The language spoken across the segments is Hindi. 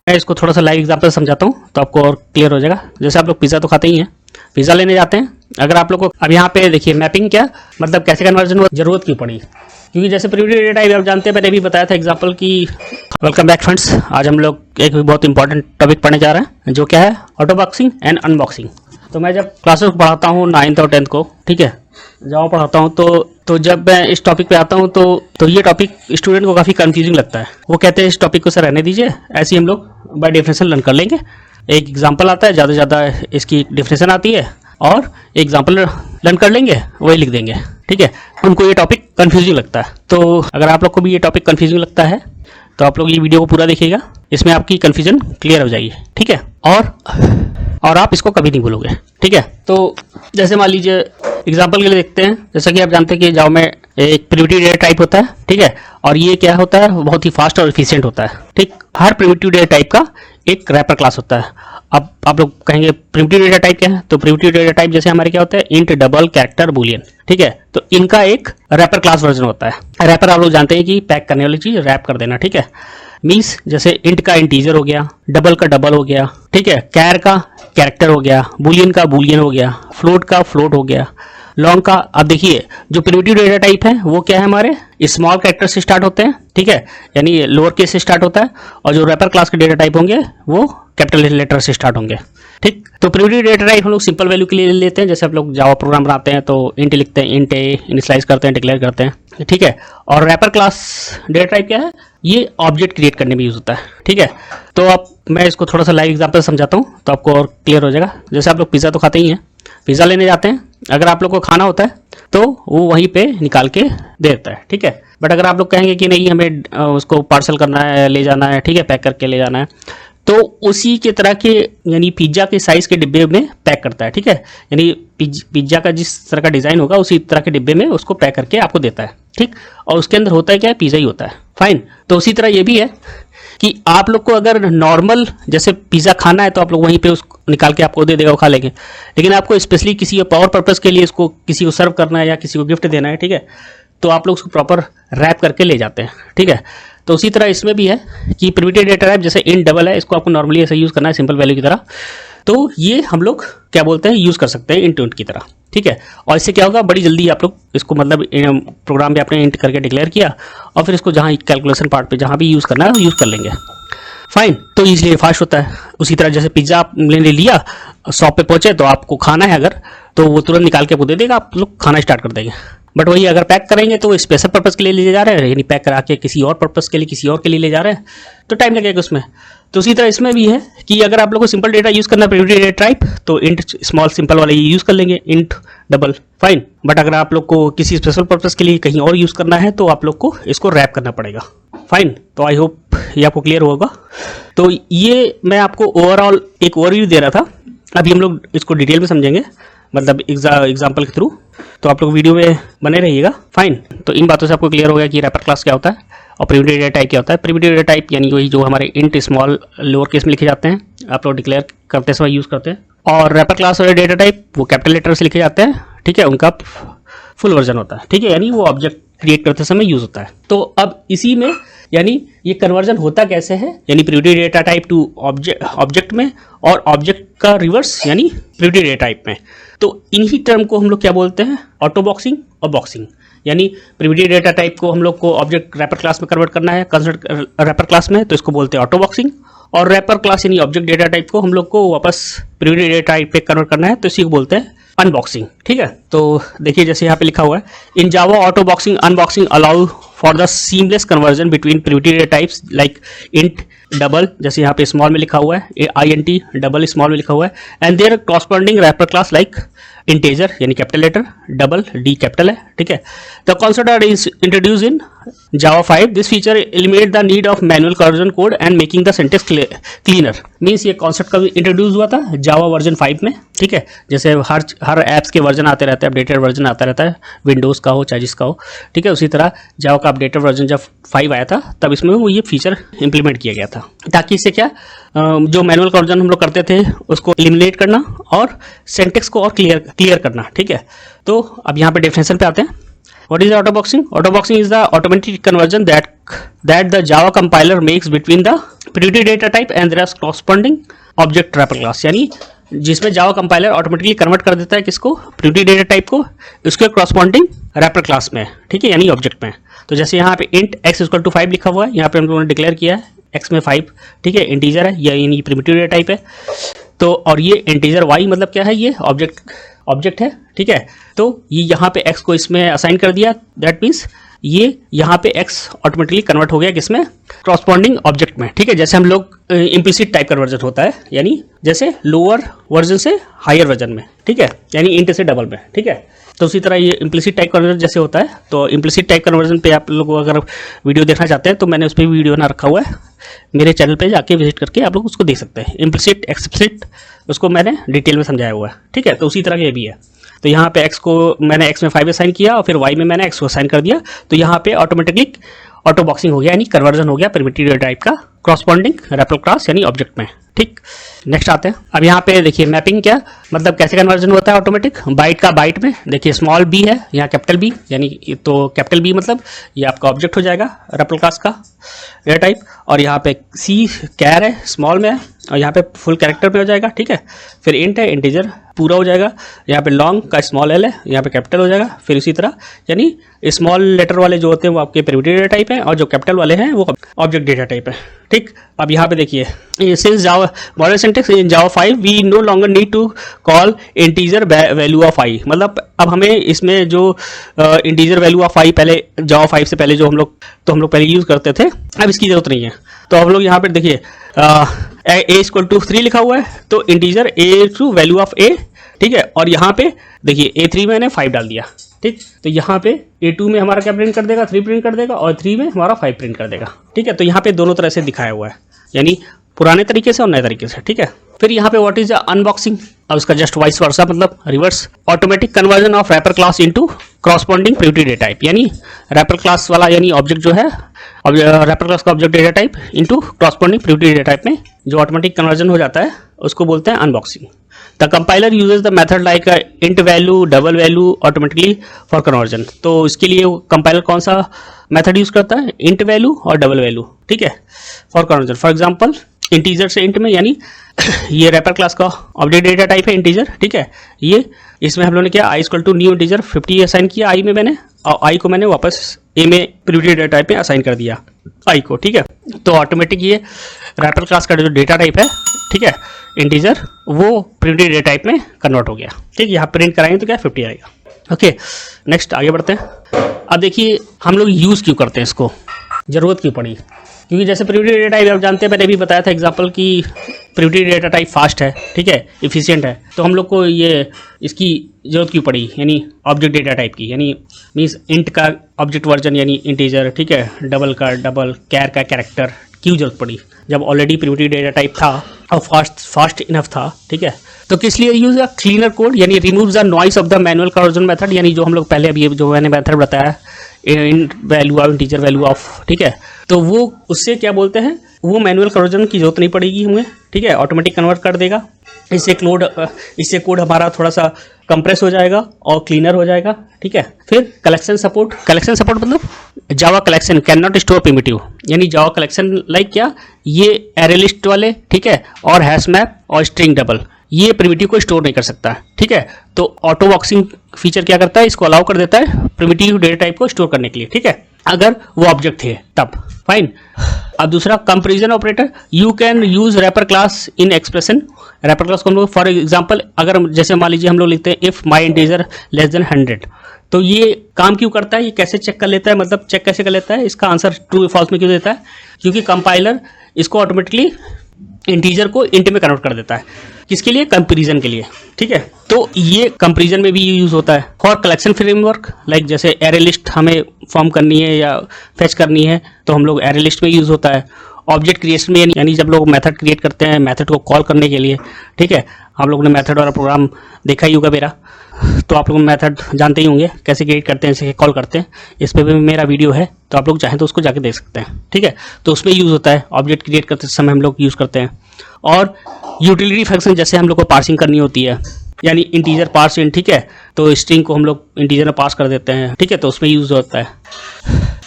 मैं इसको थोड़ा सा लाइव एग्जांपल समझाता हूँ तो आपको और क्लियर हो जाएगा। जैसे आप लोग पिज़्ज़ा तो खाते ही हैं, पिज़्ज़ा लेने जाते हैं। अगर आप लोग को अब यहाँ पे देखिए मैपिंग क्या मतलब कैसे कन्वर्जन हुआ, जरूरत क्यों पड़ी, क्योंकि जैसे प्रिविलेज डेटा टाइप आप जानते हैं, मैंने भी बताया था एग्जांपल की। वेलकम बैक फ्रेंड्स, आज हम लोग एक बहुत इंपॉर्टेंट टॉपिक पढ़ने जा रहे हैं जो क्या है, ऑटोबॉक्सिंग एंड अनबॉक्सिंग। तो मैं जब क्लासेस पढ़ाता हूँ 9th और 10th को, ठीक है, जावा पढ़ाता हूँ तो जब मैं इस टॉपिक पे आता हूँ तो ये टॉपिक स्टूडेंट को काफ़ी कंफ्यूजिंग लगता है। वो कहते हैं इस टॉपिक को सर रहने दीजिए, ऐसे ही हम लोग बाय डेफिनेशन लर्न कर लेंगे। एक एग्जांपल आता है, ज़्यादा से ज़्यादा इसकी डेफिनेशन आती है और एग्जांपल लर्न कर लेंगे, वही लिख देंगे, ठीक है। उनको ये टॉपिक कंफ्यूजिंग लगता है। तो अगर आप लोग को भी ये टॉपिक कंफ्यूजिंग लगता है तो आप लोग ये वीडियो को पूरा देखिएगा, इसमें आपकी कंफ्यूजन क्लियर हो जाएगी, ठीक है। और आप इसको कभी नहीं भूलोगे, ठीक है। तो जैसे मान लीजिए एग्जांपल के लिए देखते हैं, जैसा कि आप जानते हैं कि जावा में एक प्रिमिटिव डेटा टाइप होता है, ठीक है, और ये क्या होता है, बहुत ही फास्ट और एफिशिएंट होता है, ठीक। हर प्रिमिटिव डेटा टाइप का एक रैपर क्लास होता है। अब आप लोग कहेंगे प्रिमिटिव डेटा टाइप क्या है, तो प्रिमिटिव डेटा टाइप जैसे हमारे क्या होता है, इंट, डबल, कैरेक्टर, बूलियन, ठीक है। तो इनका एक रैपर क्लास वर्जन होता है। रैपर आप लोग जानते हैं कि पैक करने वाली चीज, रैप कर देना, ठीक है। मीन्स जैसे इंट का इंटीजर हो गया, डबल का डबल हो गया, ठीक है, कैर का कैरेक्टर हो गया, बूलियन का बूलियन हो गया, फ्लोट का फ्लोट हो गया, लॉन्ग का। अब देखिए जो प्रिमिटिव डेटा टाइप है वो क्या है, हमारे स्मॉल कैरेक्टर से स्टार्ट होते हैं, ठीक है, यानी लोअर केस से स्टार्ट होता है। और जो रैपर क्लास के डेटा टाइप होंगे वो कैपिटल लेटर से स्टार्ट होंगे, ठीक। तो प्रिमिटिव डेटा टाइप हम लोग सिंपल वैल्यू के लिए लेते हैं। जैसे आप लोग जावा प्रोग्राम बनाते हैं तो इंट लिखते हैं, इंट ए इनिशियलाइज करते हैं, डिक्लेयर करते हैं, ठीक है। और रैपर क्लास डेटा टाइप क्या है, ये ऑब्जेक्ट क्रिएट करने में यूज होता है, ठीक है। तो अब मैं इसको थोड़ा सा लाइव एग्जांपल समझाता हूँ तो आपको और क्लियर हो जाएगा। जैसे आप लोग पिज़्ज़ा तो खाते ही हैं, पिज़्ज़ा लेने जाते हैं। अगर आप लोग को खाना होता है तो वो वहीं पे निकाल के दे देता है, ठीक है। बट अगर आप लोग कहेंगे कि नहीं हमें उसको पार्सल करना है, ले जाना है, ठीक है, पैक करके ले जाना है, तो उसी के तरह के यानी पिज्ज़ा के साइज के डिब्बे में पैक करता है, ठीक है। यानी पिज्ज़ा का जिस तरह का डिज़ाइन होगा उसी तरह के डिब्बे में उसको पैक करके आपको देता है, ठीक। और उसके अंदर होता है क्या है, पिज़्ज़ा ही होता है, फाइन। तो उसी तरह ये भी है कि आप लोग को अगर नॉर्मल जैसे पिज़्ज़ा खाना है तो आप लोग वहीं पे उसको निकाल के आपको दे देगा, वो खा लेंगे। लेकिन आपको स्पेशली किसी पावर पर्पज़ के लिए इसको किसी को सर्व करना है या किसी को गिफ्ट देना है, ठीक है, तो आप लोग उसको प्रॉपर रैप करके ले जाते हैं, ठीक है। तो उसी तरह इसमें भी है कि प्रिमिटिव डेटा टाइप जैसे इंट डबल है, इसको आपको नॉर्मली ऐसे यूज़ करना है सिंपल वैल्यू की तरह। तो ये हम लोग क्या बोलते हैं, यूज़ कर सकते हैं इंट की तरह, ठीक है। और इससे क्या होगा, बड़ी जल्दी आप लोग इसको मतलब प्रोग्राम में आपने इंट करके डिक्लेयर किया और फिर इसको जहाँ कैलकुलेशन पार्ट पे जहाँ भी यूज़ करना है यूज़ कर लेंगे, फाइन। तो इसलिए फास्ट होता है। उसी तरह जैसे पिज़्ज़ा आपने ले लिया, शॉप पे पहुंचे तो आपको खाना है अगर, तो वो तुरंत निकाल के आपको दे देगा, आप लोग खाना स्टार्ट कर देंगे। बट वही अगर पैक करेंगे तो स्पेशल पर्पज़ के लिए ले जा रहे हैं, यानी पैक करा के किसी और पर्पज़ के लिए किसी और के लिए ले जा रहे हैं तो टाइम लगेगा उसमें। तो उसी तरह इसमें भी है कि अगर आप लोग को सिंपल डेटा यूज़ करना है प्रिमिटिव डेटा टाइप, तो इंट स्मॉल सिंपल वाले यूज़ कर लेंगे, इंट डबल, फाइन। बट अगर आप लोग को किसी स्पेशल पर्पज़ के लिए कहीं और यूज़ करना है तो आप लोग को इसको रैप करना पड़ेगा, फाइन। तो आई होप ये आपको क्लियर होगा। तो ये मैं आपको ओवरऑल एक ओवरव्यू दे रहा था, अभी हम लोग इसको डिटेल में समझेंगे, मतलब एग्जाम्पल के थ्रू। तो आप लोग वीडियो में बने रहिएगा, फाइन। तो इन बातों से आपको क्लियर हो गया कि रैपर क्लास क्या होता है और प्रिमिटिव डेटा टाइप क्या होता है। प्रिमिटिव डेटा टाइप यानी वही जो हमारे इंट स्मॉल लोअर केस में लिखे जाते हैं, आप लोग डिक्लेयर करते समय यूज़ करते हैं। और रैपर क्लास वाले डेटा टाइप वो कैपिटल लेटर से लिखे जाते हैं, ठीक है, उनका फुल वर्जन होता है, ठीक है, यानी वो ऑब्जेक्ट क्रिएट करते समय यूज़ होता है। तो अब इसी में यानी ये कन्वर्जन होता कैसे है, यानी primitive data type two object में और ऑब्जेक्ट का रिवर्स यानी प्रिमिटिव डेटा टाइप में। तो इन्हीं टर्म को हम लोग क्या बोलते हैं, ऑटोबॉक्सिंग और बॉक्सिंग। यानी प्रिमिटिव डेटा टाइप को हम लोग को ऑब्जेक्ट रैपर क्लास में कन्वर्ट करना है, कंसिडर रैपर क्लास में, तो इसको बोलते हैं ऑटोबॉक्सिंग। और रैपर क्लास यानी ऑब्जेक्ट डेटा टाइप को हम लोग को वापस प्रिमिटिव डेटा टाइप पे कन्वर्ट करना है, तो इसी को बोलते हैं अनबॉक्सिंग, ठीक है। तो देखिए जैसे यहाँ पे लिखा हुआ है, in Java autoboxing unboxing allow for the seamless conversion between primitive data types like int double, जैसे यहाँ पे स्मॉल में लिखा हुआ है, INT डबल स्मॉल में लिखा हुआ है, and their corresponding wrapper class like integer यानी capital letter, double D capital है, ठीक है। The concept are introduce in Java 5. This feature eliminate the need of manual conversion code and making the syntax cleaner. Means ये कॉन्सेप्ट कभी इंट्रोड्यूस हुआ था जावा वर्जन 5 में, ठीक है। जैसे हर ऐप्स के वर्जन आते रहते हैं, अपडेटेड वर्जन आता रहता है, विंडोज़ का हो चाहे जिसका हो, ठीक है। उसी तरह जावा का अपडेटेड वर्जन जब 5 आया था तब इसमें वो ये फीचर इंप्लीमेंट किया गया था, ताकि इससे क्या जो मैनुअल कन्वर्जन हम लोग करते थे उसको एलिमिनेट करना और सिंटैक्स को और क्लियर करना, ठीक है। तो अब यहाँ पे डेफिनेशन पे आते हैं। What is autoboxing? Autoboxing is the automatic conversion that the Java compiler makes between the primitive data type and there are corresponding object wrapper class, यानी जिसमें जावा कंपाइलर ऑटोमेटिकली कन्वर्ट कर देता है किसको, प्रिविटी डेटा टाइप को, उसके कॉरस्पॉन्डिंग रैपर क्लास में, ठीक है, यानी ऑब्जेक्ट में। तो जैसे यहाँ पे इंट x इक्वल टू 5 लिखा हुआ है, यहाँ पे हम लोगों ने डिक्लेयर किया है x में 5, ठीक है, इंटीजर है, यानी प्रिमिटिव डेटा टाइप है। तो और ये इंटीजर y मतलब क्या है, ये ऑब्जेक्ट है, ठीक है। तो ये यहाँ पे x को इसमें असाइन कर दिया, दैट मीन्स ये यहाँ पे x ऑटोमेटिकली कन्वर्ट हो गया किसमें, कॉरस्पॉन्डिंग ऑब्जेक्ट में, ठीक है। जैसे हम लोग इम्प्लिसिट टाइप कन्वर्जन होता है, यानी जैसे लोअर वर्जन से हायर वर्जन में, ठीक है, यानी इंट से डबल में, ठीक है। तो उसी तरह ये इम्प्लिसिट टाइप कन्वर्जन जैसे होता है, तो इम्प्लिसिट टाइप कन्वर्जन पे आप लोग अगर वीडियो देखना चाहते हैं तो मैंने उस पर वीडियो बना रखा हुआ है, मेरे चैनल पे जाके विजिट करके आप लोग उसको देख सकते हैं। इम्प्लिसिट एक्सप्लिसिट उसको मैंने डिटेल में समझाया हुआ है, ठीक है। तो उसी तरह ये भी है। तो यहाँ पे x को मैंने x में 5 असाइन किया और फिर y में मैंने x को असाइन कर दिया, तो यहाँ पे ऑटोमेटिकली ऑटो बॉक्सिंग हो गया, यानी कन्वर्जन हो गया प्रिमिटिव डेटा टाइप का कॉरस्पॉन्डिंग रैपर क्लास यानी ऑब्जेक्ट में, ठीक। नेक्स्ट आते हैं। अब यहाँ पे देखिए मैपिंग क्या, मतलब कैसे कन्वर्जन होता है ऑटोमेटिक, बाइट का बाइट में, देखिए स्मॉल b है, यहाँ कैपिटल B, यानी तो कैपिटल B मतलब ये आपका ऑब्जेक्ट हो जाएगा रैपर क्लास का डेटा टाइप, और यहाँ पे c कैर है, स्मॉल में है, और यहाँ पे फुल कैरेक्टर में हो जाएगा, ठीक है। फिर इंट है, इंटीजर पूरा हो जाएगा, यहाँ पे लॉन्ग का स्मॉल l है, यहाँ पे कैपिटल हो जाएगा। फिर इसी तरह यानी स्मॉल लेटर वाले जो होते हैं वो आपके प्रिमिटिव डेटा टाइप है, और जो कैपिटल वाले हैं वो ऑब्जेक्ट डेटा टाइप है, ठीक। अब यहाँ पे देखिए since Java model syntax in Java 5 we no longer need to call integer value of i, मतलब अब हमें इसमें जो इंटीजर वैल्यू ऑफ i पहले जावा 5 से पहले जो हम लोग पहले यूज़ करते थे, अब इसकी जरूरत नहीं है। तो हम लोग यहाँ पर देखिए a इक्वल टू 3 लिखा हुआ है, तो integer a to value of a, ठीक है। और यहाँ पे देखिए a3 में मैंने 5 डाल दिया, ठीक। तो यहाँ पे a2 में हमारा क्या प्रिंट कर देगा, 3 प्रिंट कर देगा, और 3 में हमारा 5 प्रिंट कर देगा, ठीक है। तो यहाँ पे दोनों तरह से दिखाया हुआ है, यानी पुराने तरीके से और नए तरीके से, ठीक है। फिर यहाँ पे व्हाट इज अनबॉक्सिंग, अब इसका जस्ट वाइस वर्सा मतलब reverse, automatic conversion of wrapper class into corresponding primitive data type, यानी रैपर क्लास वाला यानी ऑब्जेक्ट जो है रैपर क्लास का object data type into corresponding primitive data type में जो ऑटोमेटिक कन्वर्जन हो जाता है उसको बोलते हैं unboxing. The compiler uses the method like int value double value automatically for conversion. तो इसके लिए कंपाइलर कौन सा मेथड यूज करता है, इंट वैल्यू और डबल वैल्यू, ठीक है, for conversion. For example integer से इंट में, यानी ये रैपर क्लास का ऑब्जेक्ट डेटा टाइप है इंटीजर, ठीक है। ये इसमें हम लोगों ने क्या i equal to new integer 50 assign किया i में मैंने, और i को मैंने वापस a में प्रिमिटिव डेटा टाइप में असाइन कर दिया i को, ठीक है। तो ऑटोमेटिक ये रैपर क्लास का जो डेटा टाइप है, ठीक है, इंटीजर, वो प्रिमिटिव डेटा टाइप में कन्वर्ट हो गया, ठीक। यहाँ प्रिंट कराएंगे तो क्या 50 आएगा, ओके। नेक्स्ट आगे बढ़ते हैं। अब देखिए हम लोग यूज़ क्यों करते हैं इसको, ज़रूरत क्यों पड़ी, क्योंकि जैसे प्रिमिटिव डेटा टाइप आप जानते हैं, मैंने भी बताया था एग्जांपल कि प्रिमिटिव डेटा टाइप फास्ट है, ठीक है, इफिशिएंट है, तो हम लोग को ये इसकी ज़रूरत क्यों पड़ी, यानी ऑब्जेक्ट डेटा टाइप की, यानी मीन्स इंट का ऑब्जेक्ट वर्जन यानी इंटीजर, ठीक है, डबल का डबल, कैर का कैरेक्टर, क्यों जरूरत पड़ी जब ऑलरेडी प्रिमिटिव डेटा टाइप था और फास्ट इनफ था, ठीक है। तो किस लिए यूज क्लीनर कोड, यानी remove the noise of the manual conversion method, यानी जो हम लोग पहले अभी जो मैंने मेथड बताया int value of integer value of, ठीक है। तो वो उससे क्या बोलते हैं, वो मैनुअल कन्वर्जन की जरूरत नहीं पड़ेगी हमें, ठीक है, ऑटोमेटिक कन्वर्ट कर देगा। इससे कोड हमारा थोड़ा सा कंप्रेस हो जाएगा और क्लीनर हो जाएगा, ठीक है। फिर कलेक्शन सपोर्ट मतलब जावा collection can not store primitive, यानी जावा कलेक्शन लाइक क्या, ये एरे लिस्ट वाले, ठीक है, और हैश मैप और स्ट्रिंग डबल, ये प्रिमिटिव को स्टोर नहीं कर सकता है, ठीक है। तो ऑटो बॉक्सिंग फीचर क्या करता है, इसको अलाउ कर देता है प्रिमिटिव डेटा टाइप को स्टोर करने के लिए, ठीक है, अगर वो ऑब्जेक्ट थे तब, फाइन। अब दूसरा comparison operator, you can use wrapper class in expression. Wrapper class को हम लोग फॉर एग्जांपल अगर जैसे मान लीजिए हम लोग लिखते हैं if my integer less than 100, तो ये काम क्यों करता है, ये कैसे चेक कर लेता है, मतलब चेक कैसे कर लेता है, इसका आंसर ट्रू फॉल्स में क्यों देता है, क्योंकि कंपाइलर इसको ऑटोमेटिकली इंटीजर को इंट में कन्वर्ट कर देता है, किसके लिए, कंपैरिजन के लिए, ठीक है। तो ये कंपैरिजन में भी यूज होता है। फॉर कलेक्शन फ्रेमवर्क लाइक जैसे एरे लिस्ट हमें फॉर्म करनी है या फेच करनी है तो हम लोग एरे लिस्ट में यूज होता है। ऑब्जेक्ट क्रिएशन में यानी जब लोग मेथड क्रिएट करते हैं मेथड को कॉल करने के लिए, ठीक है, आप लोगों ने मेथड वाला प्रोग्राम देखा ही होगा मेरा, तो आप लोग मेथड जानते ही होंगे कैसे क्रिएट करते हैं, कैसे कॉल करते हैं, इस पर भी मेरा वीडियो है, तो आप लोग चाहें तो उसको जाके देख सकते हैं, ठीक है। तो उसमें यूज़ होता है, ऑब्जेक्ट क्रिएट करते समय हम लोग यूज़ करते हैं। और यूटिलिटी फंक्शन जैसे हम लोग को पार्सिंग करनी होती है, यानी इंटीजर पार्स इन, ठीक है। तो स्ट्रिंग को हम लोग इंटीजर में पास कर देते हैं, ठीक है, तो उसमें यूज़ होता है।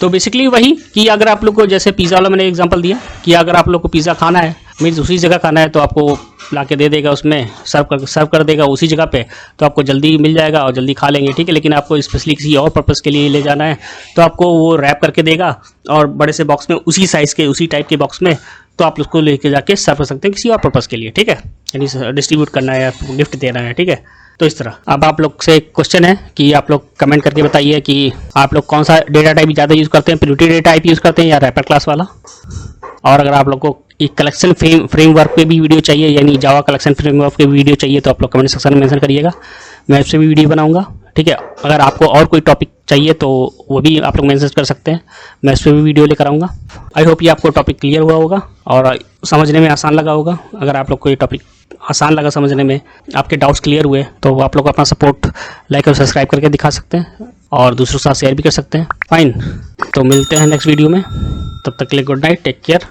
तो बेसिकली वही कि अगर आप लोग को जैसे पिज़्ज़ा वाला मैंने एग्जांपल दिया कि अगर आप लोग को पिज़्ज़ा खाना है, मीन्स उसी जगह खाना है, तो आपको ला के दे देगा, उसमें सर्व कर देगा उसी जगह पे, तो आपको जल्दी मिल जाएगा और जल्दी खा लेंगे, ठीक है। लेकिन आपको स्पेशली किसी और पर्पज़ के लिए ले जाना है तो आपको वो रैप करके देगा और बड़े से बॉक्स में, उसी साइज़ के, उसी टाइप के बॉक्स में, तो आप उसको लेके जाके सर्व कर सकते हैं किसी और पर्पज़ के लिए, ठीक है, यानी डिस्ट्रीब्यूट करना है या गिफ्ट देना है, ठीक है। तो इस तरह अब आप लोग से एक क्वेश्चन है कि आप लोग कमेंट करके बताइए कि आप लोग कौन सा डेटा टाइप ज़्यादा यूज़ करते हैं, प्रिमिटिव डेटा टाइप यूज़ करते हैं या रैपर क्लास वाला। और अगर आप लोग को एक कलेक्शन फ्रेमवर्क पे भी वीडियो चाहिए, यानी जावा कलेक्शन फ्रेमवर्क पे वीडियो चाहिए, तो आप लोग कमेंट सेक्शन में मेंशन करिएगा, मैं उससे भी वीडियो बनाऊंगा, ठीक है। अगर आपको और कोई टॉपिक चाहिए तो वो भी आप लोग मेंशन कर सकते हैं, मैं उस पर भी वीडियो लेकर आऊँगा। आई होप ये आपको टॉपिक क्लियर हुआ होगा और समझने में आसान लगा होगा। अगर आप लोग को ये टॉपिक आसान लगा समझने में, आपके डाउट्स क्लियर हुए, तो आप लोग अपना सपोर्ट लाइक और सब्सक्राइब करके दिखा सकते हैं और दूसरों के साथ शेयर भी कर सकते हैं। फाइन, तो मिलते हैं नेक्स्ट वीडियो में, तब तक के लिए गुड नाइट, टेक केयर।